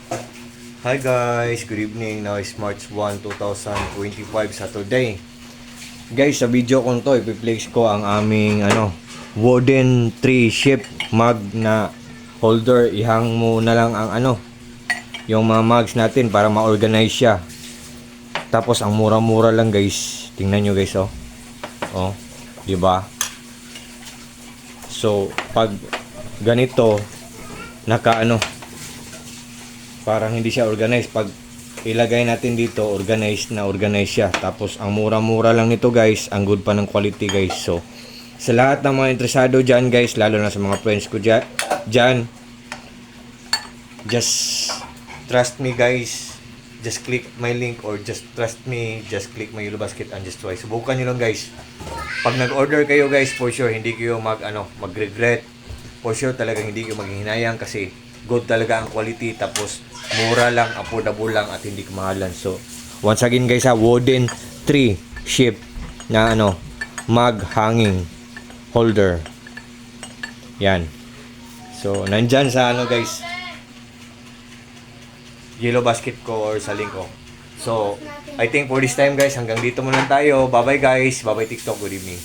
Hi guys, good evening. Now is March 1, 2025, Saturday. Guys, sa video ko to, ipiplex ko ang aming wooden tree shape mug na holder. Ihang mo na lang ang yung mga mugs natin para ma-organize siya. Tapos ang mura-mura lang guys. Tingnan nyo guys oh. Oh, 'di ba? So, pag ganito parang hindi siya organized. Pag ilagay natin dito, organized siya. Tapos ang mura-mura lang nito guys, ang good pa ng quality guys. So sa lahat ng mga interesado dyan guys, lalo na sa mga friends ko dyan, just trust me guys, just click my link, or just trust me, just click my Yellow Basket and just try. Subukan nyo lang guys. Pag nag-order kayo guys, for sure hindi kayo mag-regret. For sure talagang hindi kayo maghihinayang kasi good talaga ang quality, tapos mura lang, affordable lang, at hindi kamahalan. So once again guys, wooden tree shape na mug hanging holder. Yan. So nandyan sa guys, Yellow Basket ko or sa link ko. So I think for this time guys, hanggang dito muna tayo. Bye bye guys. Bye bye TikTok. Good evening.